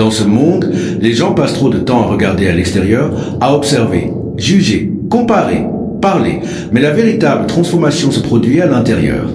Dans ce monde, les gens passent trop de temps à regarder à l'extérieur, à observer, juger, comparer, parler, mais la véritable transformation se produit à l'intérieur.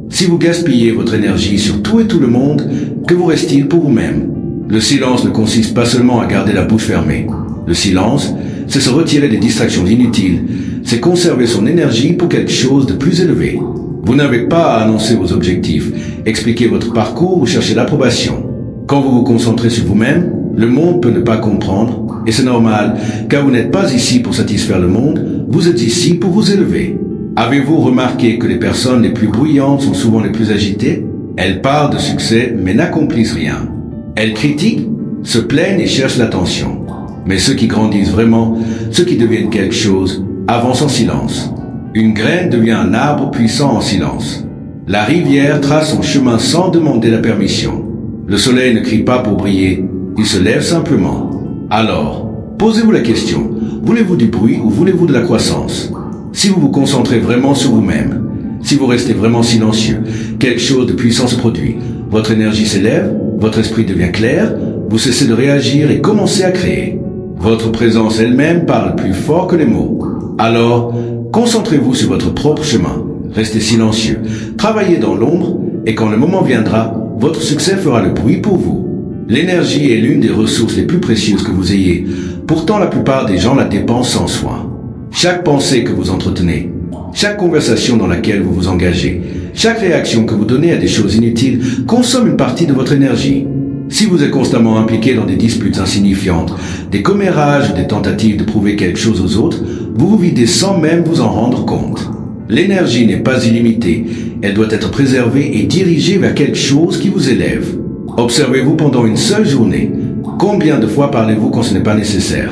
Si vous gaspillez votre énergie sur tout et tout le monde, que vous reste-t-il pour vous-même? Le silence ne consiste pas seulement à garder la bouche fermée. Le silence, c'est se retirer des distractions inutiles, c'est conserver son énergie pour quelque chose de plus élevé. Vous n'avez pas à annoncer vos objectifs, expliquer votre parcours ou chercher l'approbation. Quand vous vous concentrez sur vous-même, le monde peut ne pas comprendre, et c'est normal, car vous n'êtes pas ici pour satisfaire le monde, vous êtes ici pour vous élever. Avez-vous remarqué que les personnes les plus bruyantes sont souvent les plus agitées? Elles parlent de succès, mais n'accomplissent rien. Elles critiquent, se plaignent et cherchent l'attention. Mais ceux qui grandissent vraiment, ceux qui deviennent quelque chose, avancent en silence. Une graine devient un arbre puissant en silence. La rivière trace son chemin sans demander la permission. Le soleil ne crie pas pour briller, il se lève simplement. Alors, posez-vous la question, voulez-vous du bruit ou voulez-vous de la croissance? Si vous vous concentrez vraiment sur vous-même, si vous restez vraiment silencieux, quelque chose de puissant se produit. Votre énergie s'élève, votre esprit devient clair, vous cessez de réagir et commencez à créer. Votre présence elle-même parle plus fort que les mots. Alors, concentrez-vous sur votre propre chemin, restez silencieux, travaillez dans l'ombre et quand le moment viendra, votre succès fera le bruit pour vous. L'énergie est l'une des ressources les plus précieuses que vous ayez. Pourtant, la plupart des gens la dépensent sans soin. Chaque pensée que vous entretenez, chaque conversation dans laquelle vous vous engagez, chaque réaction que vous donnez à des choses inutiles consomme une partie de votre énergie. Si vous êtes constamment impliqué dans des disputes insignifiantes, des commérages ou des tentatives de prouver quelque chose aux autres, vous vous videz sans même vous en rendre compte. L'énergie n'est pas illimitée, elle doit être préservée et dirigée vers quelque chose qui vous élève. Observez-vous pendant une seule journée. Combien de fois parlez-vous quand ce n'est pas nécessaire?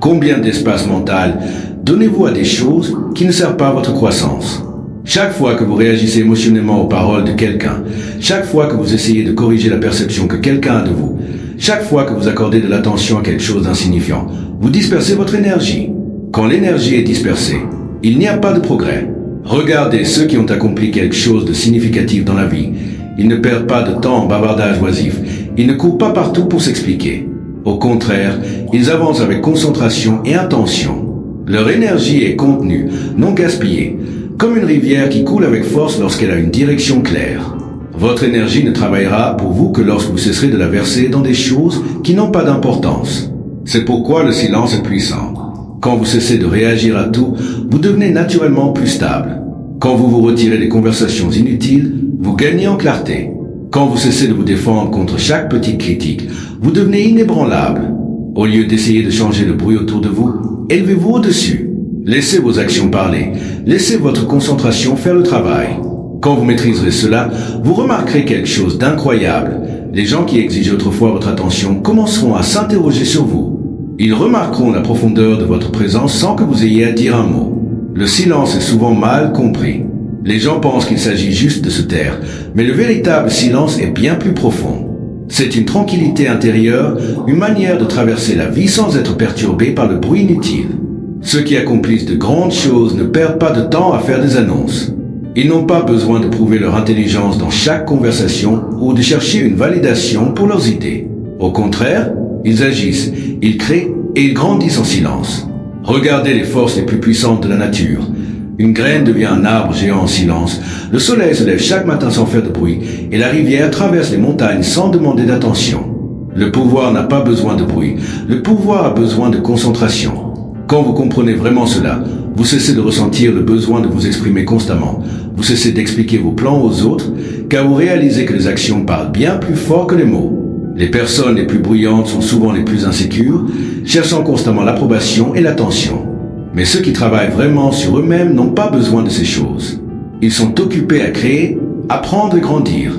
Combien d'espace mental donnez-vous à des choses qui ne servent pas à votre croissance? Chaque fois que vous réagissez émotionnellement aux paroles de quelqu'un, chaque fois que vous essayez de corriger la perception que quelqu'un a de vous, chaque fois que vous accordez de l'attention à quelque chose d'insignifiant, vous dispersez votre énergie. Quand l'énergie est dispersée, il n'y a pas de progrès. Regardez ceux qui ont accompli quelque chose de significatif dans la vie. Ils ne perdent pas de temps en bavardage oisif. Ils ne courent pas partout pour s'expliquer. Au contraire, ils avancent avec concentration et intention. Leur énergie est contenue, non gaspillée, comme une rivière qui coule avec force lorsqu'elle a une direction claire. Votre énergie ne travaillera pour vous que lorsque vous cesserez de la verser dans des choses qui n'ont pas d'importance. C'est pourquoi le silence est puissant. Quand vous cessez de réagir à tout, vous devenez naturellement plus stable. Quand vous vous retirez des conversations inutiles, vous gagnez en clarté. Quand vous cessez de vous défendre contre chaque petite critique, vous devenez inébranlable. Au lieu d'essayer de changer le bruit autour de vous, élevez-vous au-dessus. Laissez vos actions parler. Laissez votre concentration faire le travail. Quand vous maîtriserez cela, vous remarquerez quelque chose d'incroyable. Les gens qui exigeaient autrefois votre attention commenceront à s'interroger sur vous. Ils remarqueront la profondeur de votre présence sans que vous ayez à dire un mot. Le silence est souvent mal compris. Les gens pensent qu'il s'agit juste de se taire, mais le véritable silence est bien plus profond. C'est une tranquillité intérieure, une manière de traverser la vie sans être perturbé par le bruit inutile. Ceux qui accomplissent de grandes choses ne perdent pas de temps à faire des annonces. Ils n'ont pas besoin de prouver leur intelligence dans chaque conversation ou de chercher une validation pour leurs idées. Au contraire, ils agissent, ils créent et ils grandissent en silence. Regardez les forces les plus puissantes de la nature. Une graine devient un arbre géant en silence. Le soleil se lève chaque matin sans faire de bruit et la rivière traverse les montagnes sans demander d'attention. Le pouvoir n'a pas besoin de bruit. Le pouvoir a besoin de concentration. Quand vous comprenez vraiment cela, vous cessez de ressentir le besoin de vous exprimer constamment. Vous cessez d'expliquer vos plans aux autres, car vous réalisez que les actions parlent bien plus fort que les mots. Les personnes les plus bruyantes sont souvent les plus insécures, cherchant constamment l'approbation et l'attention. Mais ceux qui travaillent vraiment sur eux-mêmes n'ont pas besoin de ces choses. Ils sont occupés à créer, apprendre et grandir.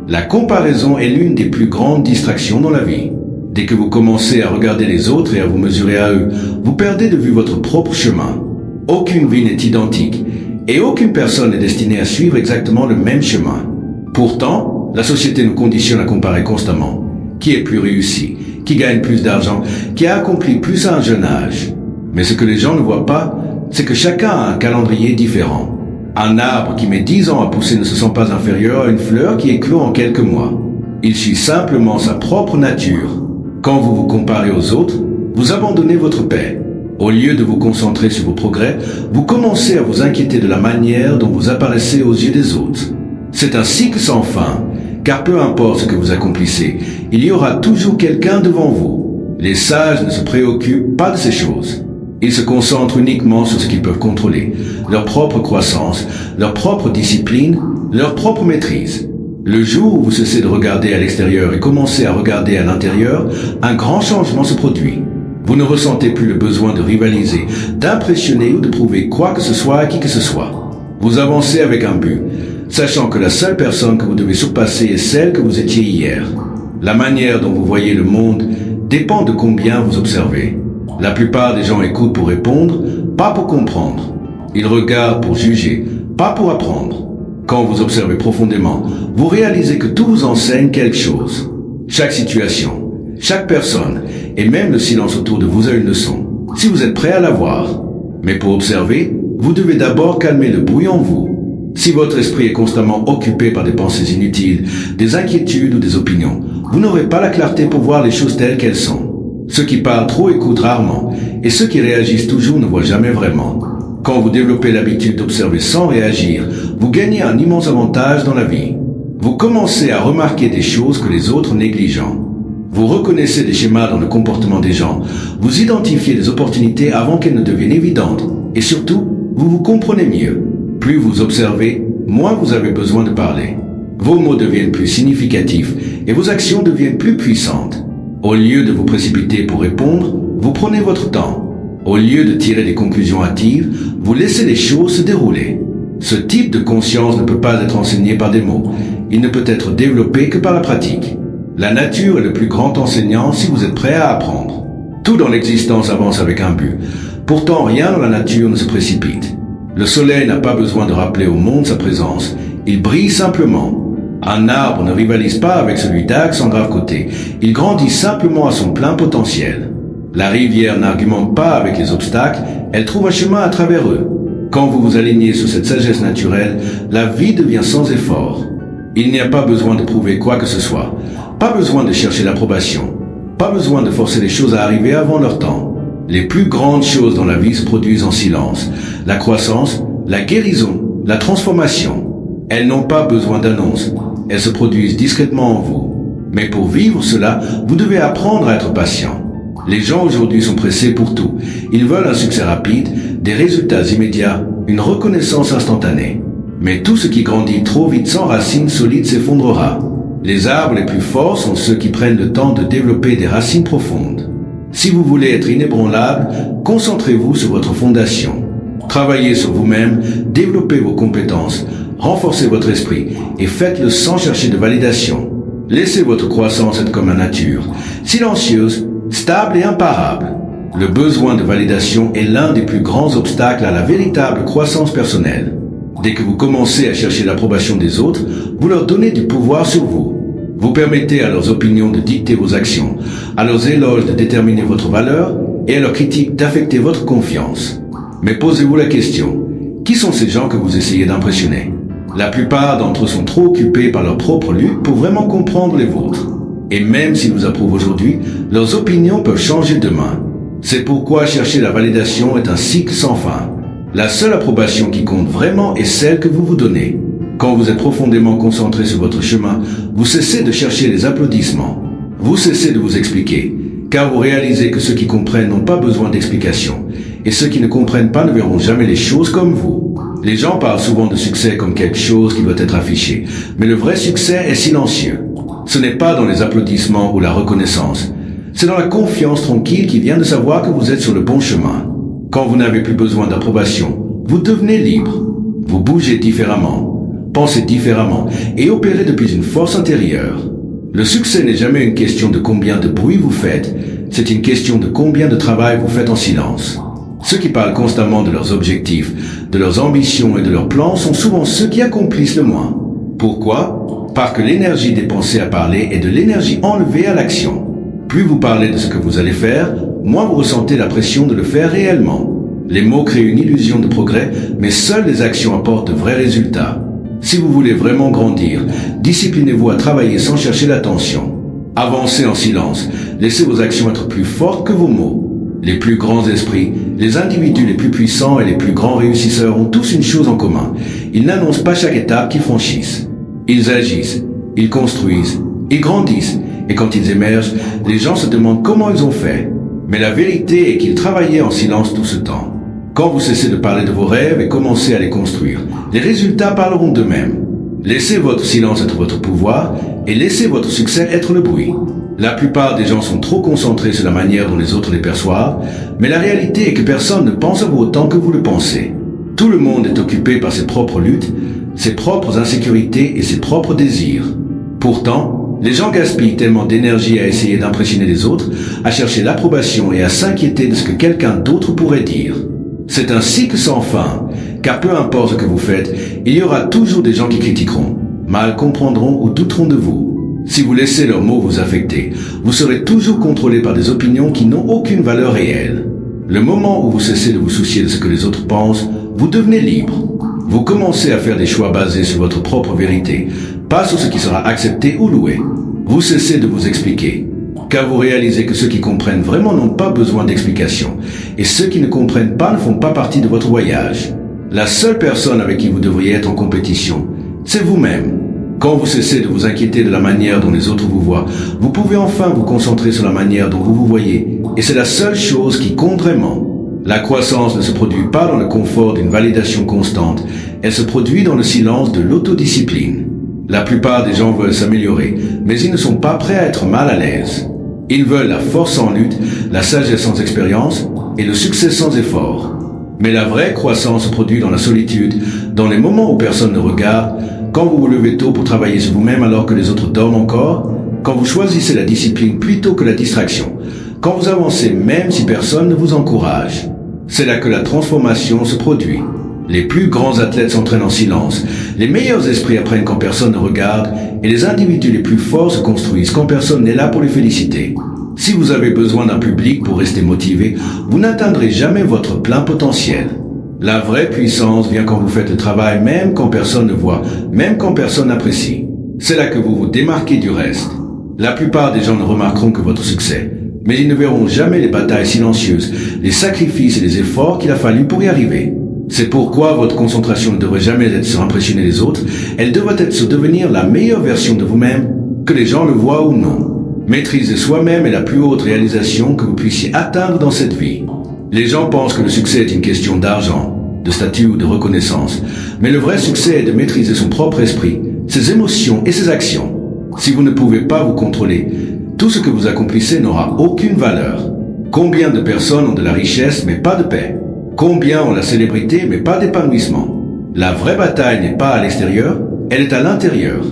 La comparaison est l'une des plus grandes distractions dans la vie. Dès que vous commencez à regarder les autres et à vous mesurer à eux, vous perdez de vue votre propre chemin. Aucune vie n'est identique et aucune personne n'est destinée à suivre exactement le même chemin. Pourtant, la société nous conditionne à comparer constamment. Qui est plus réussi, qui gagne plus d'argent, qui a accompli plus à un jeune âge. Mais ce que les gens ne voient pas, c'est que chacun a un calendrier différent. Un arbre qui met 10 ans à pousser ne se sent pas inférieur à une fleur qui éclot en quelques mois. Il suit simplement sa propre nature. Quand vous vous comparez aux autres, vous abandonnez votre paix. Au lieu de vous concentrer sur vos progrès, vous commencez à vous inquiéter de la manière dont vous apparaissez aux yeux des autres. C'est un cycle sans fin, car peu importe ce que vous accomplissez, il y aura toujours quelqu'un devant vous. Les sages ne se préoccupent pas de ces choses. Ils se concentrent uniquement sur ce qu'ils peuvent contrôler, leur propre croissance, leur propre discipline, leur propre maîtrise. Le jour où vous cessez de regarder à l'extérieur et commencez à regarder à l'intérieur, un grand changement se produit. Vous ne ressentez plus le besoin de rivaliser, d'impressionner ou de prouver quoi que ce soit à qui que ce soit. Vous avancez avec un but, sachant que la seule personne que vous devez surpasser est celle que vous étiez hier. La manière dont vous voyez le monde dépend de combien vous observez. La plupart des gens écoutent pour répondre, pas pour comprendre. Ils regardent pour juger, pas pour apprendre. Quand vous observez profondément, vous réalisez que tout vous enseigne quelque chose. Chaque situation, chaque personne, et même le silence autour de vous a une leçon, si vous êtes prêt à la voir. Mais pour observer, vous devez d'abord calmer le bruit en vous. Si votre esprit est constamment occupé par des pensées inutiles, des inquiétudes ou des opinions, vous n'aurez pas la clarté pour voir les choses telles qu'elles sont. Ceux qui parlent trop écoutent rarement, et ceux qui réagissent toujours ne voient jamais vraiment. Quand vous développez l'habitude d'observer sans réagir, vous gagnez un immense avantage dans la vie. Vous commencez à remarquer des choses que les autres négligent. Vous reconnaissez des schémas dans le comportement des gens, vous identifiez des opportunités avant qu'elles ne deviennent évidentes, et surtout, vous vous comprenez mieux. Plus vous observez, moins vous avez besoin de parler. Vos mots deviennent plus significatifs et vos actions deviennent plus puissantes. Au lieu de vous précipiter pour répondre, vous prenez votre temps. Au lieu de tirer des conclusions hâtives, vous laissez les choses se dérouler. Ce type de conscience ne peut pas être enseigné par des mots. Il ne peut être développé que par la pratique. La nature est le plus grand enseignant si vous êtes prêt à apprendre. Tout dans l'existence avance avec un but. Pourtant, rien dans la nature ne se précipite. Le soleil n'a pas besoin de rappeler au monde sa présence. Il brille simplement. Un arbre ne rivalise pas avec celui d'Arc sans grave côté. Il grandit simplement à son plein potentiel. La rivière n'argumente pas avec les obstacles, elle trouve un chemin à travers eux. Quand vous vous alignez sur cette sagesse naturelle, la vie devient sans effort. Il n'y a pas besoin de prouver quoi que ce soit. Pas besoin de chercher l'approbation. Pas besoin de forcer les choses à arriver avant leur temps. Les plus grandes choses dans la vie se produisent en silence. La croissance, la guérison, la transformation. Elles n'ont pas besoin d'annonce. Elles se produisent discrètement en vous. Mais pour vivre cela, vous devez apprendre à être patient. Les gens aujourd'hui sont pressés pour tout. Ils veulent un succès rapide, des résultats immédiats, une reconnaissance instantanée. Mais tout ce qui grandit trop vite sans racines solides s'effondrera. Les arbres les plus forts sont ceux qui prennent le temps de développer des racines profondes. Si vous voulez être inébranlable, concentrez-vous sur votre fondation. Travaillez sur vous-même, développez vos compétences, renforcez votre esprit et faites-le sans chercher de validation. Laissez votre croissance être comme la nature, silencieuse, stable et imparable. Le besoin de validation est l'un des plus grands obstacles à la véritable croissance personnelle. Dès que vous commencez à chercher l'approbation des autres, vous leur donnez du pouvoir sur vous. Vous permettez à leurs opinions de dicter vos actions, à leurs éloges de déterminer votre valeur et à leurs critiques d'affecter votre confiance. Mais posez-vous la question, qui sont ces gens que vous essayez d'impressionner? La plupart d'entre eux sont trop occupés par leur propre lutte pour vraiment comprendre les vôtres. Et même s'ils vous approuvent aujourd'hui, leurs opinions peuvent changer demain. C'est pourquoi chercher la validation est un cycle sans fin. La seule approbation qui compte vraiment est celle que vous vous donnez. Quand vous êtes profondément concentré sur votre chemin, vous cessez de chercher les applaudissements. Vous cessez de vous expliquer, car vous réalisez que ceux qui comprennent n'ont pas besoin d'explications, et ceux qui ne comprennent pas ne verront jamais les choses comme vous. Les gens parlent souvent de succès comme quelque chose qui doit être affiché, mais le vrai succès est silencieux. Ce n'est pas dans les applaudissements ou la reconnaissance. C'est dans la confiance tranquille qui vient de savoir que vous êtes sur le bon chemin. Quand vous n'avez plus besoin d'approbation, vous devenez libre. Vous bougez différemment, pensez différemment et opérez depuis une force intérieure. Le succès n'est jamais une question de combien de bruit vous faites, c'est une question de combien de travail vous faites en silence. Ceux qui parlent constamment de leurs objectifs, de leurs ambitions et de leurs plans sont souvent ceux qui accomplissent le moins. Pourquoi? Parce que l'énergie dépensée à parler est de l'énergie enlevée à l'action. Plus vous parlez de ce que vous allez faire, moins vous ressentez la pression de le faire réellement. Les mots créent une illusion de progrès, mais seules les actions apportent de vrais résultats. Si vous voulez vraiment grandir, disciplinez-vous à travailler sans chercher l'attention. Avancez en silence. Laissez vos actions être plus fortes que vos mots. Les plus grands esprits, les individus les plus puissants et les plus grands réussisseurs ont tous une chose en commun. Ils n'annoncent pas chaque étape qu'ils franchissent. Ils agissent, ils construisent, ils grandissent. Et quand ils émergent, les gens se demandent comment ils ont fait. Mais la vérité est qu'ils travaillaient en silence tout ce temps. Quand vous cessez de parler de vos rêves et commencez à les construire, les résultats parleront d'eux-mêmes. Laissez votre silence être votre pouvoir et laissez votre succès être le bruit. La plupart des gens sont trop concentrés sur la manière dont les autres les perçoivent, mais la réalité est que personne ne pense à vous autant que vous le pensez. Tout le monde est occupé par ses propres luttes, ses propres insécurités et ses propres désirs. Pourtant, les gens gaspillent tellement d'énergie à essayer d'impressionner les autres, à chercher l'approbation et à s'inquiéter de ce que quelqu'un d'autre pourrait dire. C'est un cycle sans fin, car peu importe ce que vous faites, il y aura toujours des gens qui critiqueront, mal comprendront ou douteront de vous. Si vous laissez leurs mots vous affecter, vous serez toujours contrôlé par des opinions qui n'ont aucune valeur réelle. Le moment où vous cessez de vous soucier de ce que les autres pensent, vous devenez libre. Vous commencez à faire des choix basés sur votre propre vérité, pas sur ce qui sera accepté ou loué. Vous cessez de vous expliquer, car vous réalisez que ceux qui comprennent vraiment n'ont pas besoin d'explications, et ceux qui ne comprennent pas ne font pas partie de votre voyage. La seule personne avec qui vous devriez être en compétition, c'est vous-même. Quand vous cessez de vous inquiéter de la manière dont les autres vous voient, vous pouvez enfin vous concentrer sur la manière dont vous vous voyez, et c'est la seule chose qui compte vraiment. La croissance ne se produit pas dans le confort d'une validation constante, elle se produit dans le silence de l'autodiscipline. La plupart des gens veulent s'améliorer, mais ils ne sont pas prêts à être mal à l'aise. Ils veulent la force sans lutte, la sagesse sans expérience et le succès sans effort. Mais la vraie croissance se produit dans la solitude, dans les moments où personne ne regarde, quand vous vous levez tôt pour travailler sur vous-même alors que les autres dorment encore, quand vous choisissez la discipline plutôt que la distraction, quand vous avancez même si personne ne vous encourage. C'est là que la transformation se produit. Les plus grands athlètes s'entraînent en silence, les meilleurs esprits apprennent quand personne ne regarde, et les individus les plus forts se construisent quand personne n'est là pour les féliciter. Si vous avez besoin d'un public pour rester motivé, vous n'atteindrez jamais votre plein potentiel. La vraie puissance vient quand vous faites le travail même quand personne ne voit, même quand personne n'apprécie. C'est là que vous vous démarquez du reste. La plupart des gens ne remarqueront que votre succès, mais ils ne verront jamais les batailles silencieuses, les sacrifices et les efforts qu'il a fallu pour y arriver. C'est pourquoi votre concentration ne devrait jamais être sur impressionner les autres, elle devrait être sur devenir la meilleure version de vous-même, que les gens le voient ou non. Maîtriser soi-même est la plus haute réalisation que vous puissiez atteindre dans cette vie. Les gens pensent que le succès est une question d'argent, de statut ou de reconnaissance, mais le vrai succès est de maîtriser son propre esprit, ses émotions et ses actions. Si vous ne pouvez pas vous contrôler, tout ce que vous accomplissez n'aura aucune valeur. Combien de personnes ont de la richesse mais pas de paix? Combien ont la célébrité mais pas d'épanouissement? La vraie bataille n'est pas à l'extérieur, elle est à l'intérieur.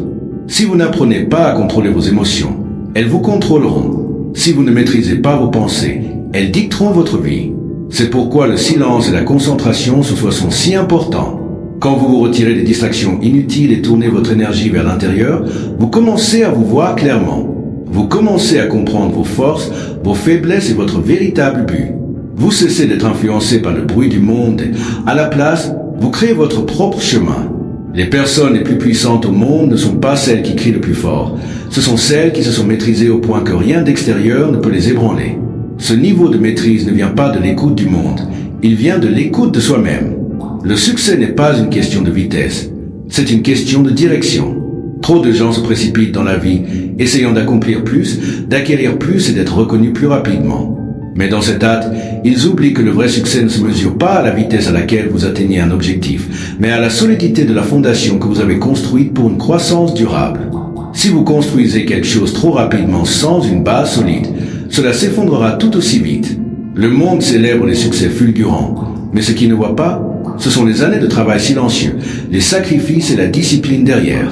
Si vous n'apprenez pas à contrôler vos émotions, elles vous contrôleront. Si vous ne maîtrisez pas vos pensées, elles dicteront votre vie. C'est pourquoi le silence et la concentration ce soir sont si importants. Quand vous vous retirez des distractions inutiles et tournez votre énergie vers l'intérieur, vous commencez à vous voir clairement. Vous commencez à comprendre vos forces, vos faiblesses et votre véritable but. Vous cessez d'être influencé par le bruit du monde. À la place, vous créez votre propre chemin. Les personnes les plus puissantes au monde ne sont pas celles qui crient le plus fort. Ce sont celles qui se sont maîtrisées au point que rien d'extérieur ne peut les ébranler. Ce niveau de maîtrise ne vient pas de l'écoute du monde. Il vient de l'écoute de soi-même. Le succès n'est pas une question de vitesse. C'est une question de direction. Trop de gens se précipitent dans la vie, essayant d'accomplir plus, d'acquérir plus et d'être reconnus plus rapidement. Mais dans cette hâte, ils oublient que le vrai succès ne se mesure pas à la vitesse à laquelle vous atteignez un objectif, mais à la solidité de la fondation que vous avez construite pour une croissance durable. Si vous construisez quelque chose trop rapidement sans une base solide, cela s'effondrera tout aussi vite. Le monde célèbre les succès fulgurants, mais ce qu'il ne voit pas, ce sont les années de travail silencieux, les sacrifices et la discipline derrière.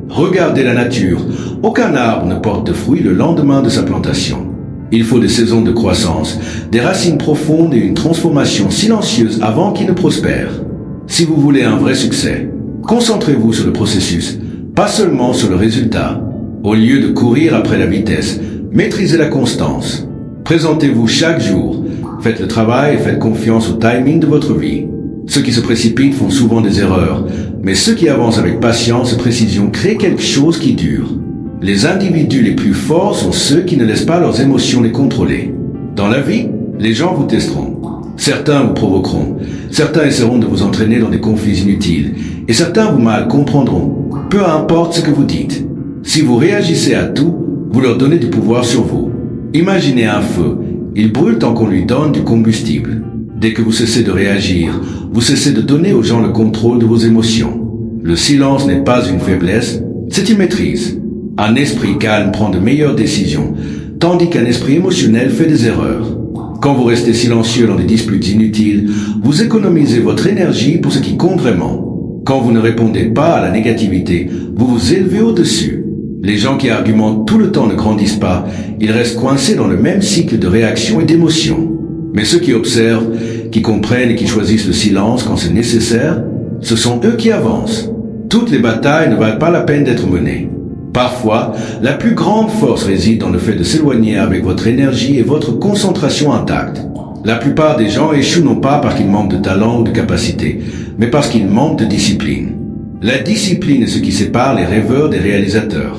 Regardez la nature, aucun arbre ne porte de fruits le lendemain de sa plantation. Il faut des saisons de croissance, des racines profondes et une transformation silencieuse avant qu'il ne prospère. Si vous voulez un vrai succès, concentrez-vous sur le processus, pas seulement sur le résultat. Au lieu de courir après la vitesse, maîtrisez la constance. Présentez-vous chaque jour, faites le travail et faites confiance au timing de votre vie. Ceux qui se précipitent font souvent des erreurs, mais ceux qui avancent avec patience et précision créent quelque chose qui dure. Les individus les plus forts sont ceux qui ne laissent pas leurs émotions les contrôler. Dans la vie, les gens vous testeront. Certains vous provoqueront. Certains essaieront de vous entraîner dans des conflits inutiles. Et certains vous mal comprendront. Peu importe ce que vous dites. Si vous réagissez à tout, vous leur donnez du pouvoir sur vous. Imaginez un feu. Il brûle tant qu'on lui donne du combustible. Dès que vous cessez de réagir, vous cessez de donner aux gens le contrôle de vos émotions. Le silence n'est pas une faiblesse, c'est une maîtrise. Un esprit calme prend de meilleures décisions, tandis qu'un esprit émotionnel fait des erreurs. Quand vous restez silencieux dans des disputes inutiles, vous économisez votre énergie pour ce qui compte vraiment. Quand vous ne répondez pas à la négativité, vous vous élevez au-dessus. Les gens qui argumentent tout le temps ne grandissent pas, ils restent coincés dans le même cycle de réaction et d'émotion. Mais ceux qui observent, qui comprennent et qui choisissent le silence quand c'est nécessaire, ce sont eux qui avancent. Toutes les batailles ne valent pas la peine d'être menées. Parfois, la plus grande force réside dans le fait de s'éloigner avec votre énergie et votre concentration intacte. La plupart des gens échouent non pas parce qu'ils manquent de talent ou de capacité, mais parce qu'ils manquent de discipline. La discipline est ce qui sépare les rêveurs des réalisateurs.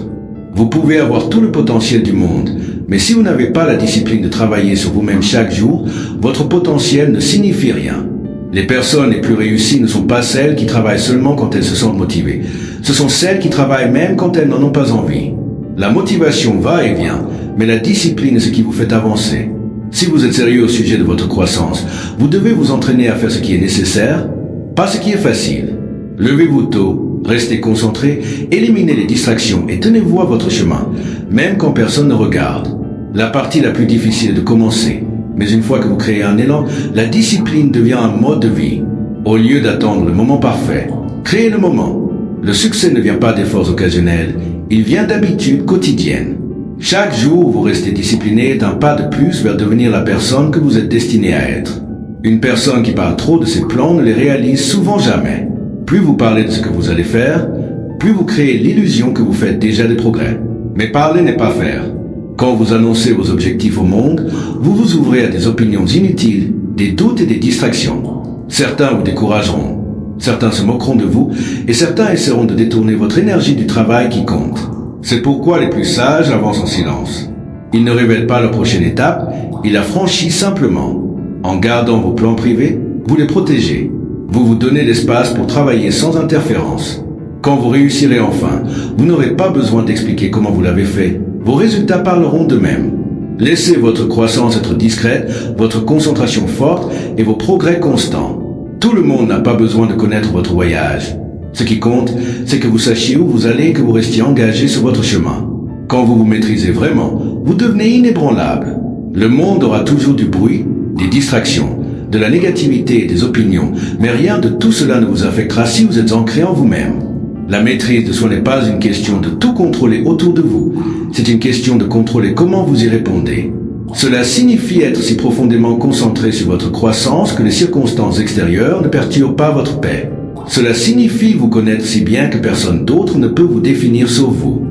Vous pouvez avoir tout le potentiel du monde, mais si vous n'avez pas la discipline de travailler sur vous-même chaque jour, votre potentiel ne signifie rien. Les personnes les plus réussies ne sont pas celles qui travaillent seulement quand elles se sentent motivées. Ce sont celles qui travaillent même quand elles n'en ont pas envie. La motivation va et vient, mais la discipline est ce qui vous fait avancer. Si vous êtes sérieux au sujet de votre croissance, vous devez vous entraîner à faire ce qui est nécessaire, pas ce qui est facile. Levez-vous tôt, restez concentré, éliminez les distractions et tenez-vous à votre chemin, même quand personne ne regarde. La partie la plus difficile est de commencer. Mais une fois que vous créez un élan, la discipline devient un mode de vie. Au lieu d'attendre le moment parfait, créez le moment. Le succès ne vient pas d'efforts occasionnels, il vient d'habitudes quotidiennes. Chaque jour où vous restez discipliné est un pas de plus vers devenir la personne que vous êtes destiné à être. Une personne qui parle trop de ses plans ne les réalise souvent jamais. Plus vous parlez de ce que vous allez faire, plus vous créez l'illusion que vous faites déjà des progrès. Mais parler n'est pas faire. Quand vous annoncez vos objectifs au monde, vous vous ouvrez à des opinions inutiles, des doutes et des distractions. Certains vous décourageront, certains se moqueront de vous et certains essaieront de détourner votre énergie du travail qui compte. C'est pourquoi les plus sages avancent en silence. Ils ne révèlent pas leur prochaine étape, ils la franchissent simplement. En gardant vos plans privés, vous les protégez. Vous vous donnez l'espace pour travailler sans interférence. Quand vous réussirez enfin, vous n'aurez pas besoin d'expliquer comment vous l'avez fait. Vos résultats parleront d'eux-mêmes. Laissez votre croissance être discrète, votre concentration forte et vos progrès constants. Tout le monde n'a pas besoin de connaître votre voyage. Ce qui compte, c'est que vous sachiez où vous allez et que vous restiez engagé sur votre chemin. Quand vous vous maîtrisez vraiment, vous devenez inébranlable. Le monde aura toujours du bruit, des distractions, de la négativité et des opinions, mais rien de tout cela ne vous affectera si vous êtes ancré en vous-même. La maîtrise de soi n'est pas une question de tout contrôler autour de vous, c'est une question de contrôler comment vous y répondez. Cela signifie être si profondément concentré sur votre croissance que les circonstances extérieures ne perturbent pas votre paix. Cela signifie vous connaître si bien que personne d'autre ne peut vous définir sauf vous.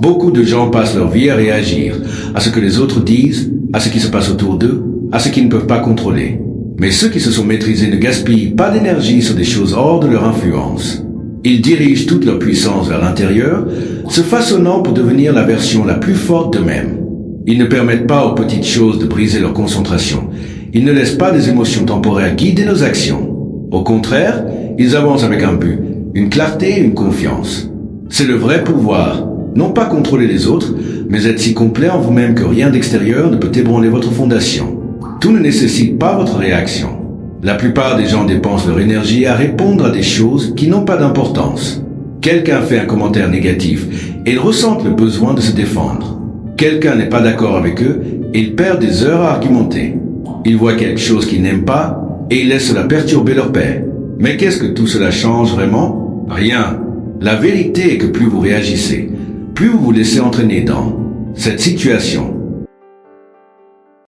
Beaucoup de gens passent leur vie à réagir, à ce que les autres disent, à ce qui se passe autour d'eux, à ce qu'ils ne peuvent pas contrôler. Mais ceux qui se sont maîtrisés ne gaspillent pas d'énergie sur des choses hors de leur influence. Ils dirigent toute leur puissance vers l'intérieur, se façonnant pour devenir la version la plus forte d'eux-mêmes. Ils ne permettent pas aux petites choses de briser leur concentration. Ils ne laissent pas des émotions temporaires guider nos actions. Au contraire, ils avancent avec un but, une clarté et une confiance. C'est le vrai pouvoir, non pas contrôler les autres, mais être si complet en vous-même que rien d'extérieur ne peut ébranler votre fondation. Tout ne nécessite pas votre réaction. La plupart des gens dépensent leur énergie à répondre à des choses qui n'ont pas d'importance. Quelqu'un fait un commentaire négatif et ils ressentent le besoin de se défendre. Quelqu'un n'est pas d'accord avec eux et ils perdent des heures à argumenter. Ils voient quelque chose qu'ils n'aiment pas et ils laissent cela perturber leur paix. Mais qu'est-ce que tout cela change vraiment? Rien. La vérité est que plus vous réagissez, plus vous vous laissez entraîner dans cette situation,